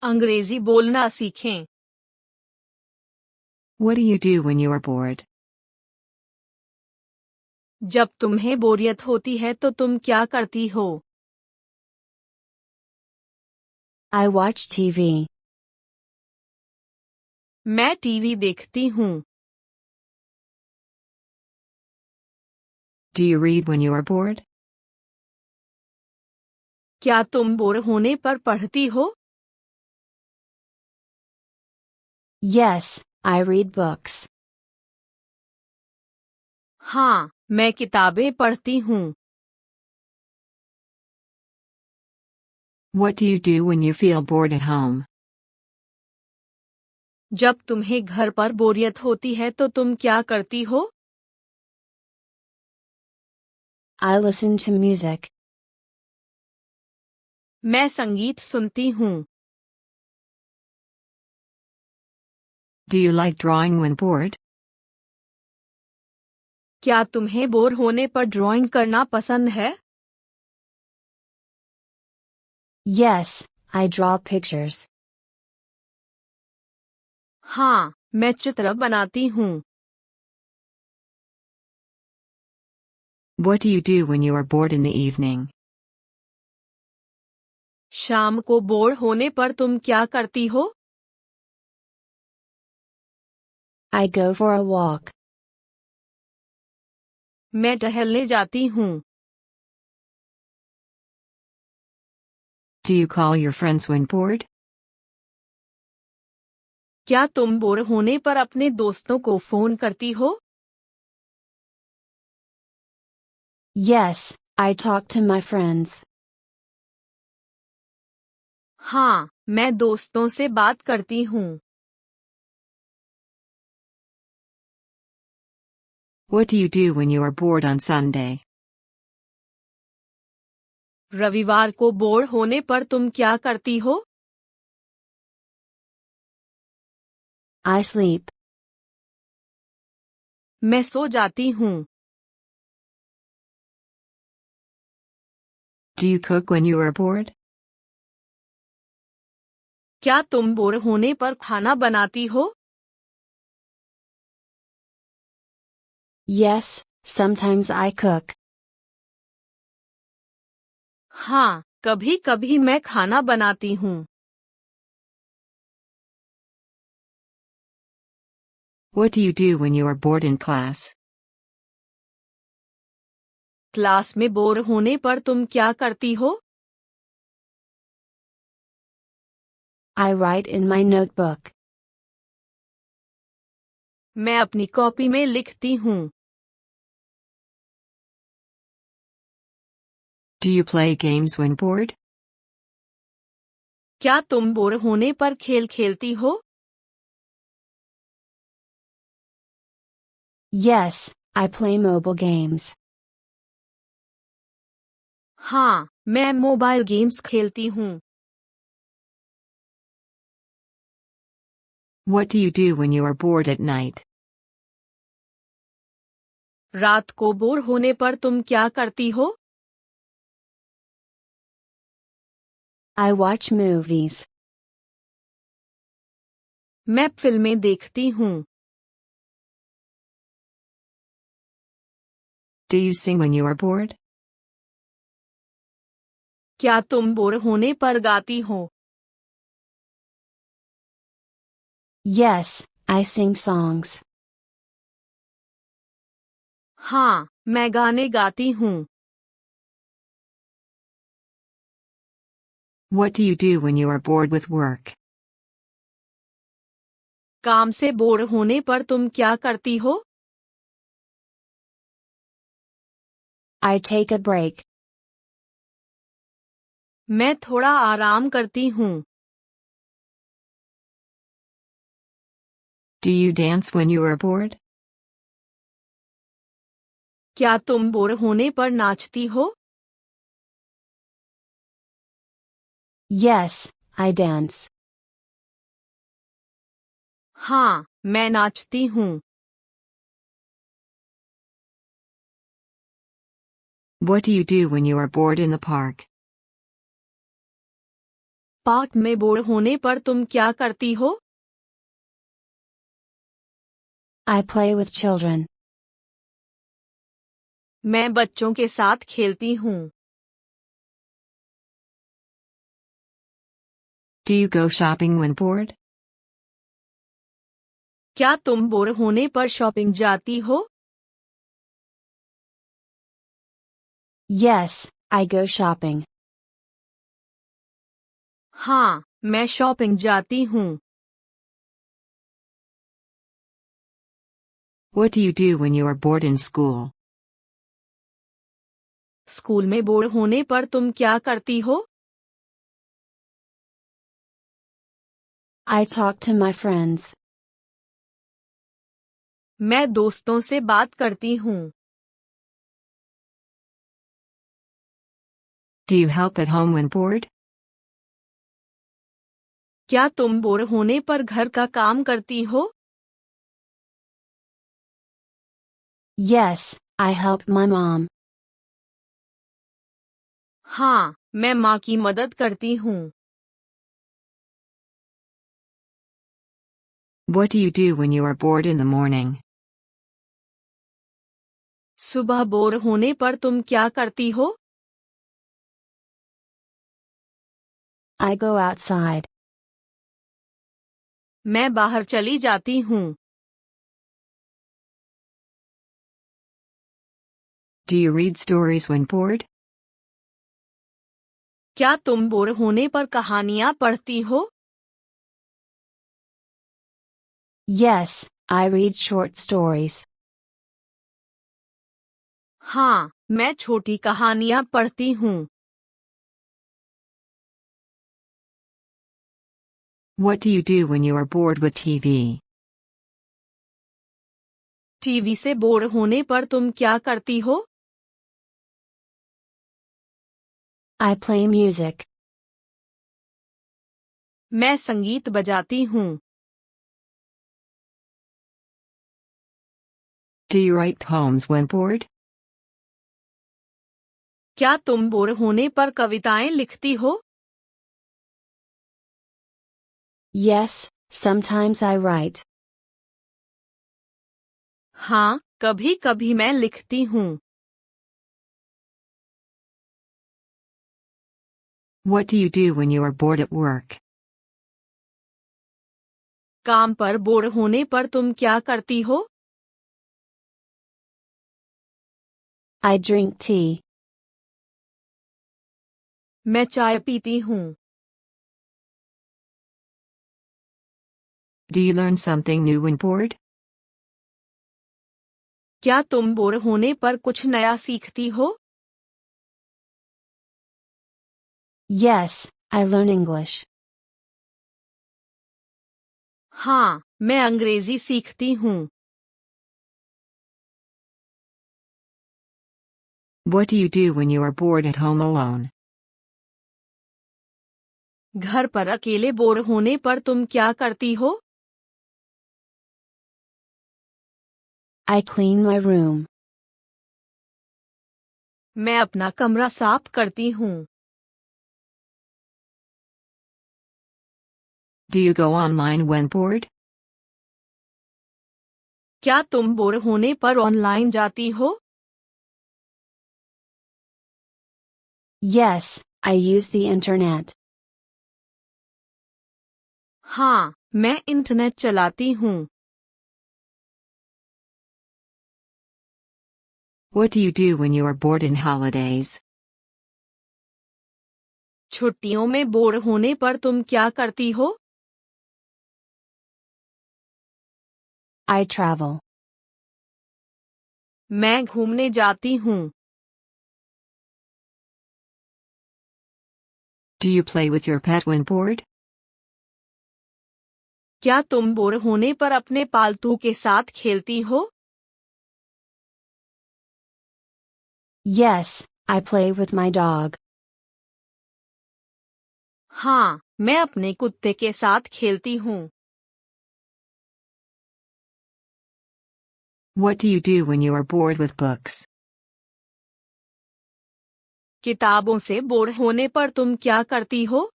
अंग्रेजी बोलना सीखें। What do you do when you are bored? जब तुम्हें बोरियत होती है तो तुम क्या करती हो? I watch TV. मैं टीवी देखती हूँ। Do you read when you are bored? क्या तुम बोर होने पर पढ़ती हो? Yes, I read books. हाँ, मैं किताबें पढ़ती हूँ। What do you do when you feel bored at home? जब तुम्हें घर पर बोरियत होती है तो तुम क्या करती हो? I listen to music. मैं संगीत सुनती हूँ। Do you like drawing when bored? क्या तुम्हें बोर होने पर ड्राइंग करना पसंद है? Yes, I draw pictures. हाँ, मैं चित्र बनाती हूँ। What do you do when you are bored in the evening? शाम को बोर होने पर तुम क्या करती हो? I go for a walk. मैं टहलने जाती हूँ। Do you call your friends when bored? क्या तुम बोर होने पर अपने दोस्तों को फोन करती हो? Yes, I talk to my friends. हाँ, मैं दोस्तों से बात करती हूँ। What do you do when you are bored on Sunday? रविवार को बोर होने पर तुम क्या करती हो? I sleep. मैं सो जाती हूँ। Do you cook when you are bored? क्या तुम बोर होने पर खाना बनाती हो? Yes, sometimes I cook. हाँ, कभी-कभी मैं खाना बनाती हूँ। What do you do when you are bored in class? Class में बोर होने पर तुम क्या करती हो? I write in my notebook. मैं अपनी कॉपी में लिखती हूँ। Do you play games when bored? क्या तुम बोर होने पर खेल खेलती हो? Yes, I play mobile games. हाँ, मैं मोबाइल गेम्स खेलती हूँ। What do you do when you are bored at night? रात को बोर होने पर तुम क्या करती हो? I watch movies. मैं फिल्में देखती हूँ। Do you sing when you are bored? क्या तुम बोर होने पर गाती हो? Yes, I sing songs. हाँ, मैं गाने गाती हूँ। What do you do when you are bored with work? काम से बोर होने पर तुम क्या करती हो? I take a break. मैं थोड़ा आराम करती हूँ। Do you dance when you are bored? क्या तुम बोर होने पर नाचती हो? Yes, I dance. हाँ, मैं नाचती हूँ। What do you do when you are bored in the park? Park में बोर होने पर तुम क्या करती हो? I play with children. मैं बच्चों के साथ खेलती हूँ। Do you go shopping when bored? क्या तुम बोर होने पर शॉपिंग जाती हो? Yes, I go shopping. हाँ, मैं शॉपिंग जाती हूँ। What do you do when you are bored in school? School में बोर होने पर तुम क्या करती हो? I talk to my friends. मैं दोस्तों से बात करती हूँ। Do you help at home when bored? क्या तुम बोर होने पर घर का काम करती हो? Yes, I help my mom. हाँ, मैं माँ की मदद करती हूँ। What do you do when you are bored in the morning? सुबह बोर होने पर तुम क्या करती हो? I go outside. मैं बाहर चली जाती हूँ। Do you read stories when bored? क्या तुम बोर होने पर कहानियाँ पढ़ती हो? Yes, I read short stories. हाँ, मैं छोटी कहानियाँ पढ़ती हूँ। What do you do when you are bored with TV? TV से बोर होने पर तुम क्या करती हो? I play music. मैं संगीत बजाती हूँ। Do you write poems when bored? क्या तुम बोर होने पर कविताएं लिखती हो? Yes, sometimes I write. हाँ, कभी-कभी मैं लिखती हूँ। What do you do when you are bored at work? काम पर बोर होने पर तुम क्या करती हो? I drink tea. मैं चाय पीती हूँ। Do you learn something new when bored? क्या तुम बोर होने पर कुछ नया सीखती हो? Yes, I learn English. हाँ, मैं अंग्रेजी सीखती हूँ। What do you do when you are bored at home alone? घर पर अकेले बोर होने पर तुम क्या करती हो? I clean my room. मैं अपना कमरा साफ करती हूँ। Do you go online when bored? क्या तुम बोर होने पर ऑनलाइन जाती हो? Yes, I use the internet. हाँ, मैं इंटरनेट चलाती हूँ। What do you do when you are bored in holidays? छुट्टियों में बोर होने पर तुम क्या करती हो? I travel. मैं घूमने जाती हूँ। Do you play with your pet when bored? क्या तुम बोर होने पर अपने पालतू के साथ खेलती हो? Yes, I play with my dog. हाँ, मैं अपने कुत्ते के साथ खेलती हूँ। What do you do when you are bored with books? किताबों से बोर होने पर तुम क्या करती हो?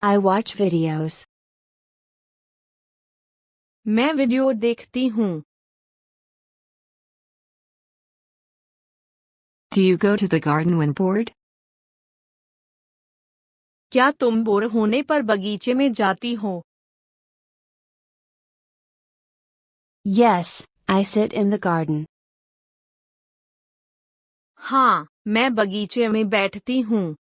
I watch videos. मैं वीडियो देखती हूँ। Do you go to the garden when bored? क्या तुम बोर होने पर बगीचे में जाती हो? Yes, I sit in the garden. हाँ, मैं बगीचे में बैठती हूँ।